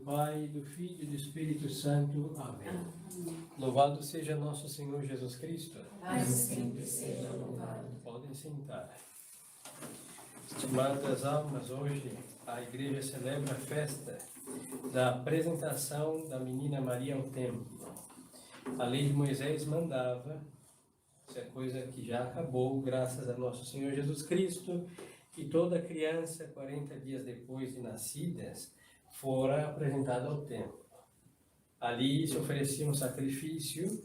Pai, do Filho e do Espírito Santo. Amém. Louvado seja nosso Senhor Jesus Cristo. Para sempre seja louvado. Podem sentar. Estimadas almas, hoje a Igreja celebra a festa da apresentação da menina Maria ao templo. A lei de Moisés mandava, isso é coisa que já acabou, graças a nosso Senhor Jesus Cristo, que toda criança, 40 dias depois de nascidas, fora apresentada ao templo. Ali se oferecia um sacrifício,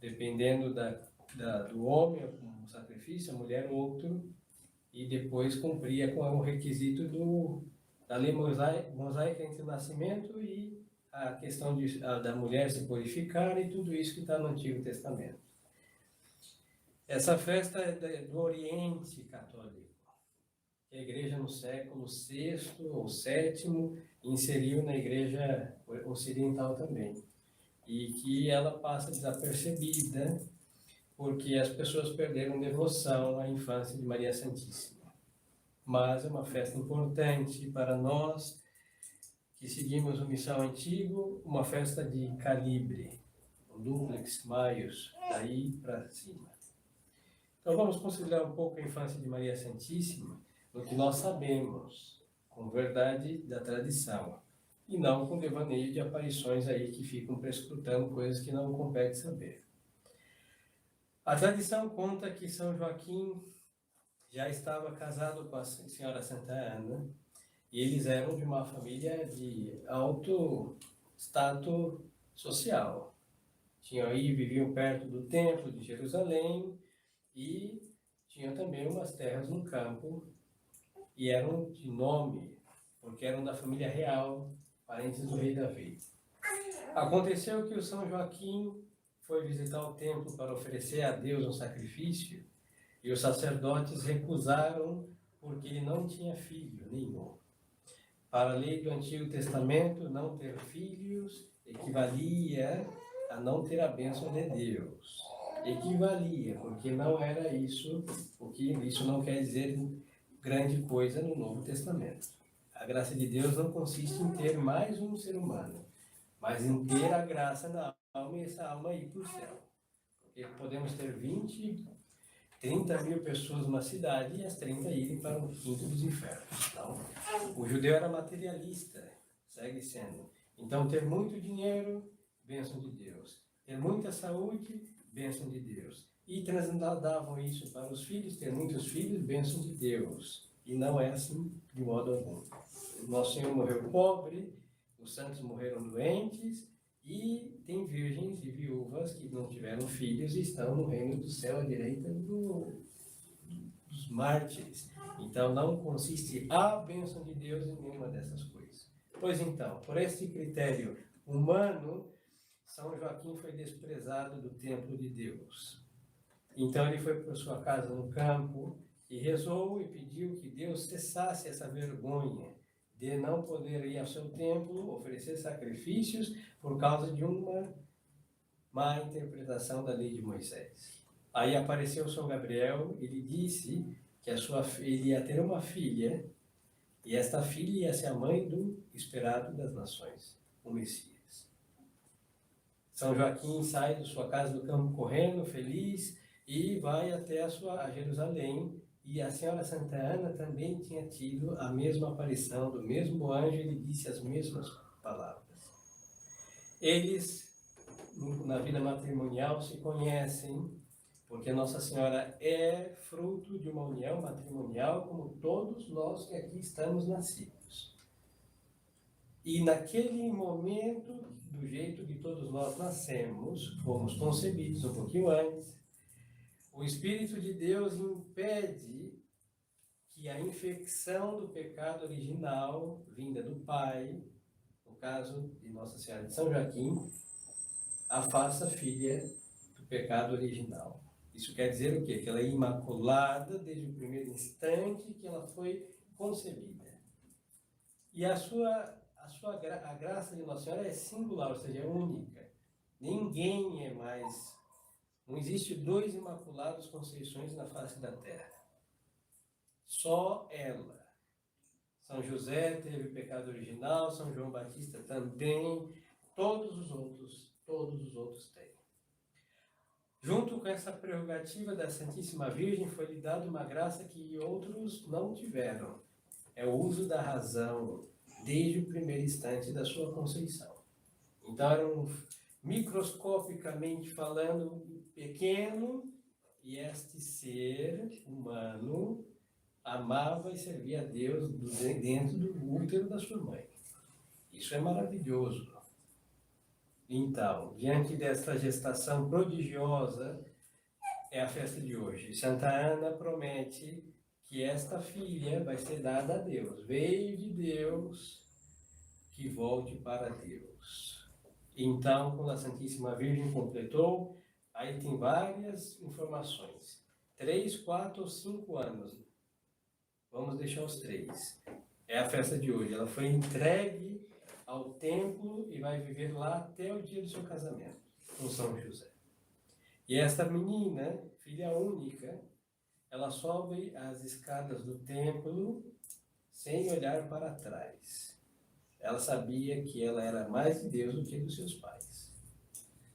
dependendo do homem, um sacrifício, a mulher outro, e depois cumpria com o requisito da lei mosaica entre o nascimento e a questão da mulher se purificar e tudo isso que está no Antigo Testamento. Essa festa é do Oriente Católico. A igreja no século VI ou VII inseriu na igreja ocidental também. E que ela passa desapercebida porque as pessoas perderam devoção à infância de Maria Santíssima. Mas é uma festa importante para nós que seguimos o missal antigo, uma festa de calibre, um duplex, maius, daí para cima. Então vamos considerar um pouco a infância de Maria Santíssima, no que nós sabemos, com verdade da tradição, e não com devaneio de aparições aí que ficam prescrutando coisas que não compete saber. A tradição conta que São Joaquim já estava casado com a senhora Santa Ana, e eles eram de uma família de alto status social. Viviam perto do templo de Jerusalém, e tinham também umas terras no campo, e eram de nome, porque eram da família real, parentes do rei Davi. Aconteceu que o São Joaquim foi visitar o templo para oferecer a Deus um sacrifício, e os sacerdotes recusaram porque ele não tinha filho nenhum. Para a lei do Antigo Testamento, não ter filhos equivalia a não ter a bênção de Deus. Equivalia, porque não era isso, porque isso não quer dizer grande coisa no Novo Testamento. A graça de Deus não consiste em ter mais um ser humano, mas em ter a graça na alma e essa alma ir para o céu. Porque podemos ter 20, 30 mil pessoas numa cidade e as 30 irem para o quinto dos infernos. Então, o judeu era materialista, segue sendo. Então, ter muito dinheiro, bênção de Deus. Ter muita saúde, bênção de Deus. E transladavam isso para os filhos, ter muitos filhos, bênção de Deus. E não é assim de modo algum. Nosso Senhor morreu pobre, os santos morreram doentes, e tem virgens e viúvas que não tiveram filhos e estão no reino do céu à direita dos mártires. Então não consiste a bênção de Deus em nenhuma dessas coisas. Pois então, por este critério humano, São Joaquim foi desprezado do templo de Deus. Então ele foi para sua casa no campo e rezou e pediu que Deus cessasse essa vergonha de não poder ir ao seu templo, oferecer sacrifícios por causa de uma má interpretação da lei de Moisés. Aí apareceu São Gabriel, ele disse que ele ia ter uma filha, e esta filha ia ser a mãe do esperado das nações, o Messias. São Joaquim sai de sua casa do campo correndo, feliz, e vai até a Jerusalém, e a senhora Santa Ana também tinha tido a mesma aparição do mesmo anjo, ele disse as mesmas palavras. Eles, na vida matrimonial, se conhecem, porque Nossa Senhora é fruto de uma união matrimonial, como todos nós que aqui estamos nascidos. E naquele momento, do jeito que todos nós nascemos, fomos concebidos um pouquinho antes, o Espírito de Deus impede que a infecção do pecado original, vinda do Pai, no caso de Nossa Senhora de São Joaquim, afasta a filha do pecado original. Isso quer dizer o quê? Que ela é imaculada desde o primeiro instante que ela foi concebida. E a graça de Nossa Senhora é singular, ou seja, é única. Ninguém é mais... Não existe 2 imaculados conceições na face da terra. Só ela. São José teve o pecado original, São João Batista também, todos os outros têm. Junto com essa prerrogativa da Santíssima Virgem, foi lhe dada uma graça que outros não tiveram. É o uso da razão, desde o primeiro instante da sua conceição. Então, era microscopicamente falando, pequeno, e este ser humano amava e servia a Deus dentro do útero da sua mãe. Isso é maravilhoso. Então, diante desta gestação prodigiosa, é a festa de hoje. Santa Ana promete que esta filha vai ser dada a Deus. Veio de Deus, que volte para Deus. Então, quando a Santíssima Virgem completou, aí tem várias informações. 3, 4 ou 5 anos. Vamos deixar os 3. É a festa de hoje. Ela foi entregue ao templo e vai viver lá até o dia do seu casamento, com São José. E esta menina, filha única, ela sobe as escadas do templo sem olhar para trás. Ela sabia que ela era mais de Deus do que dos seus pais.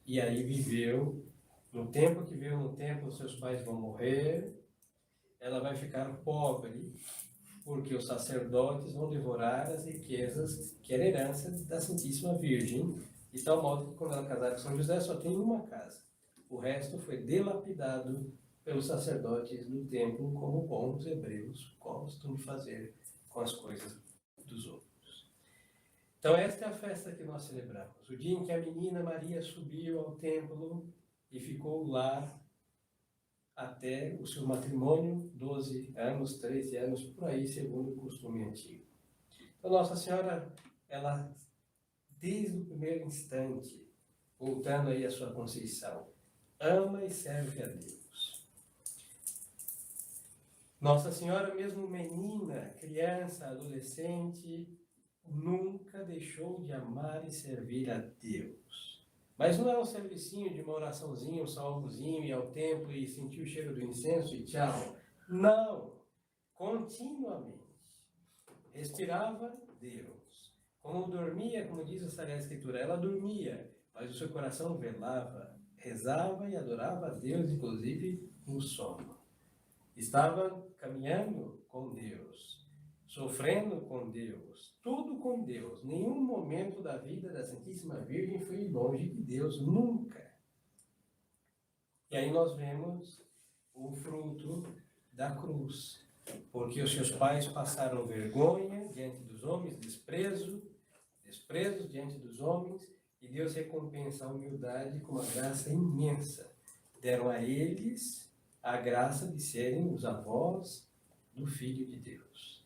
E aí viveu, no tempo que viveu no templo, seus pais vão morrer, ela vai ficar pobre, porque os sacerdotes vão devorar as riquezas que era herança da Santíssima Virgem, de tal modo que quando ela casar com São José só tem uma casa. O resto foi dilapidado pelos sacerdotes do templo, como bons hebreus gostam de fazer com as coisas dos outros. Então esta é a festa que nós celebramos, o dia em que a menina Maria subiu ao templo e ficou lá até o seu matrimônio, 12 anos, 13 anos, por aí, segundo o costume antigo. Então, Nossa Senhora, ela, desde o primeiro instante, voltando aí à sua conceição, ama e serve a Deus. Nossa Senhora, mesmo menina, criança, adolescente, nunca deixou de amar e servir a Deus. Mas não é um servicinho de uma oraçãozinha, um salmozinho, ir ao templo e sentir o cheiro do incenso e tchau. Não! Continuamente. Respirava Deus. Como dormia, como diz a Sagrada Escritura, ela dormia, mas o seu coração velava, rezava e adorava a Deus, inclusive no sono. Estava caminhando com Deus, sofrendo com Deus, tudo com Deus. Nenhum momento da vida da Santíssima Virgem foi longe de Deus, nunca. E aí nós vemos o fruto da cruz, porque os seus pais passaram vergonha diante dos homens, desprezo diante dos homens, e Deus recompensa a humildade com uma graça imensa. Deram a eles a graça de serem os avós do Filho de Deus.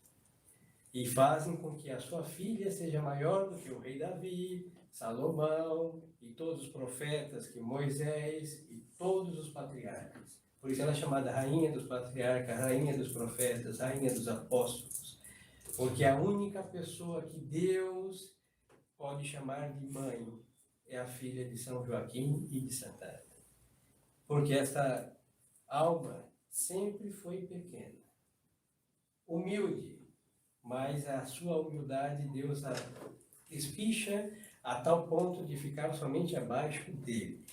E fazem com que a sua filha seja maior do que o rei Davi, Salomão e todos os profetas, que Moisés e todos os patriarcas. Por isso ela é chamada rainha dos patriarcas, rainha dos profetas, rainha dos apóstolos. Porque a única pessoa que Deus pode chamar de mãe é a filha de São Joaquim e de Santa Ana. Porque essa alma sempre foi pequena, humilde, mas a sua humildade Deus a espicha a tal ponto de ficar somente abaixo dele.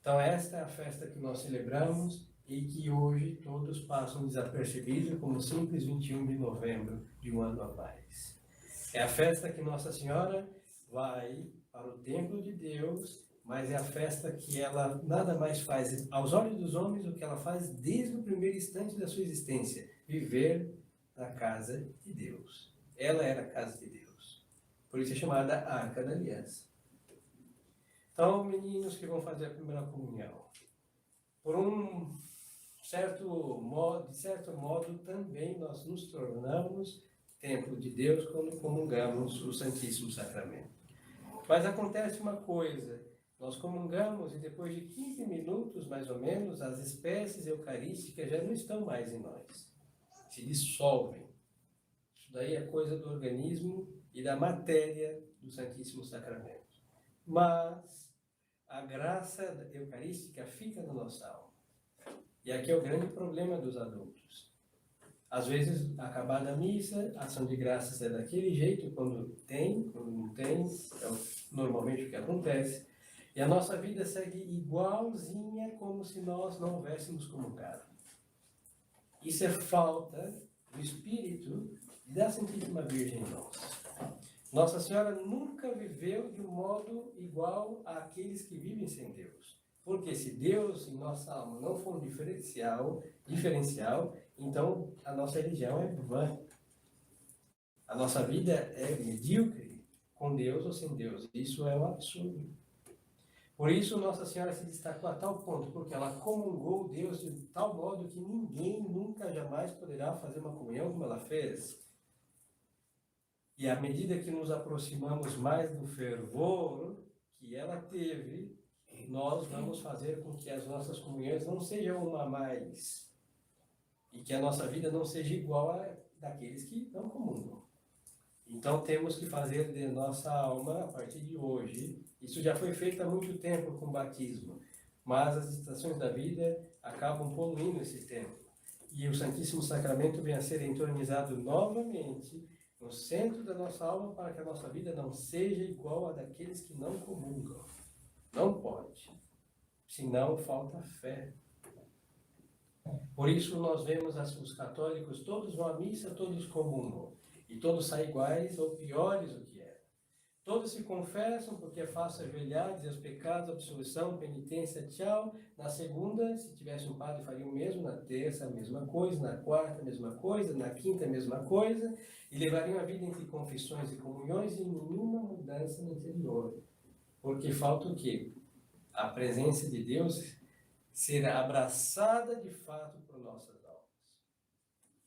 Então esta é a festa que nós celebramos e que hoje todos passam desapercebidos como simples 21 de novembro de um ano a mais. É a festa que Nossa Senhora vai para o templo de Deus, mas é a festa que ela nada mais faz aos olhos dos homens o que ela faz desde o primeiro instante da sua existência, viver na casa de Deus. Ela era a casa de Deus. Por isso é chamada Arca da Aliança. Então, meninos que vão fazer a primeira comunhão, de certo modo, também nós nos tornamos templo de Deus quando comungamos o Santíssimo Sacramento. Mas acontece uma coisa, nós comungamos e depois de 15 minutos, mais ou menos, as espécies eucarísticas já não estão mais em nós. Se dissolvem. Isso daí é coisa do organismo e da matéria do Santíssimo Sacramento. Mas a graça eucarística fica na nossa alma. E aqui é o grande problema dos adultos. Às vezes, acabada a missa, a ação de graças é daquele jeito, quando tem, quando não tem, normalmente o que acontece. E a nossa vida segue igualzinha como se nós não houvéssemos comungado. Isso é falta do Espírito da Santíssima Virgem em nós. Nossa Senhora nunca viveu de um modo igual àqueles que vivem sem Deus. Porque se Deus em nossa alma não for um diferencial, então a nossa religião é vã. A nossa vida é medíocre, com Deus ou sem Deus. Isso é um absurdo. Por isso Nossa Senhora se destacou a tal ponto, porque ela comungou Deus de tal modo que ninguém nunca jamais poderá fazer uma comunhão como ela fez. E à medida que nos aproximamos mais do fervor que ela teve, nós vamos fazer com que as nossas comunhões não sejam uma a mais. E que a nossa vida não seja igual a daqueles que não comungam. Então temos que fazer de nossa alma, a partir de hoje, isso já foi feito há muito tempo com o batismo, mas as estações da vida acabam poluindo esse tempo. E o Santíssimo Sacramento vem a ser entronizado novamente no centro da nossa alma para que a nossa vida não seja igual a daqueles que não comungam. Não pode, senão falta fé. Por isso nós vemos os católicos, todos vão à missa, todos comungam. E todos saem iguais ou piores do que eram. Todos se confessam porque é fácil ajoelhar, dizer os pecados, absolvição, penitência, tchau. Na segunda, se tivesse um padre, faria o mesmo. Na terça, a mesma coisa. Na quarta, a mesma coisa. Na quinta, a mesma coisa. E levariam a vida entre confissões e comunhões e nenhuma mudança no interior. Porque falta o quê? A presença de Deus ser abraçada de fato por nossas almas.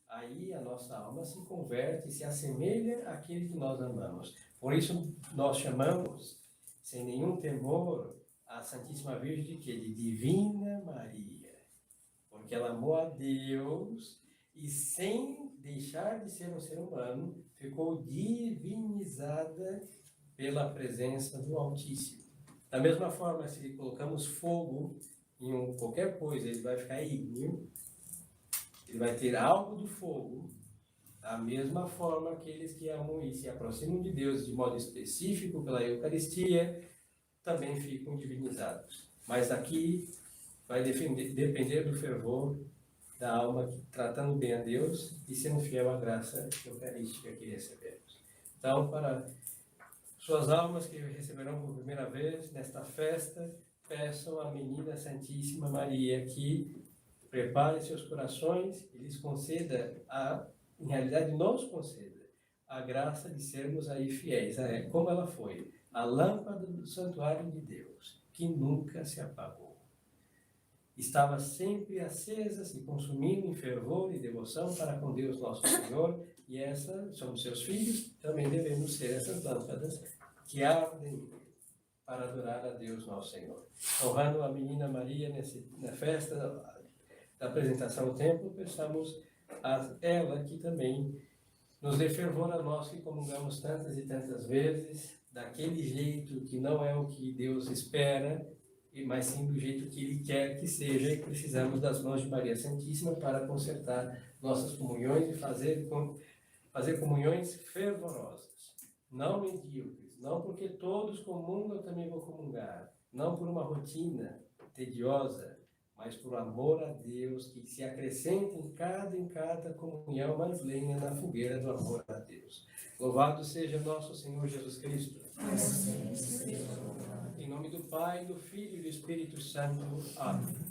Aí a nossa alma se converte e se assemelha àquele que nós amamos. Por isso nós chamamos, sem nenhum temor, a Santíssima Virgem de quê? De Divina Maria. Porque ela amou a Deus e, sem deixar de ser um ser humano, ficou divinizada pela presença do Altíssimo. Da mesma forma, se colocamos fogo em qualquer coisa, ele vai ficar ígneo. Ele vai ter algo do fogo, da mesma forma aqueles que amam e se aproximam de Deus de modo específico pela Eucaristia, também ficam divinizados. Mas aqui vai depender do fervor da alma, tratando bem a Deus e sendo fiel à graça eucarística que recebemos. Então, para suas almas que receberão por primeira vez nesta festa, peçam à Menina Santíssima Maria que prepare seus corações e lhes conceda, em realidade nos conceda, a graça de sermos aí fiéis, como ela foi, a lâmpada do santuário de Deus, que nunca se apagou. Estava sempre acesa, se consumindo em fervor e devoção para com Deus nosso Senhor, e somos seus filhos, também devemos ser essas lâmpadas que ardem para adorar a Deus nosso Senhor. Honrando a Menina Maria na festa da apresentação ao templo, peçamos a ela que também nos dê fervor a nós que comungamos tantas e tantas vezes, daquele jeito que não é o que Deus espera, mas sim do jeito que Ele quer que seja, e precisamos das mãos de Maria Santíssima para consertar nossas comunhões e fazer comunhões fervorosas, não medíocres, não porque todos comungam, eu também vou comungar, não por uma rotina tediosa, mas por amor a Deus, que se acrescenta em cada comunhão mais lenha na fogueira do amor a Deus. Louvado seja nosso Senhor Jesus Cristo. Em nome do Pai, do Filho e do Espírito Santo. Amém.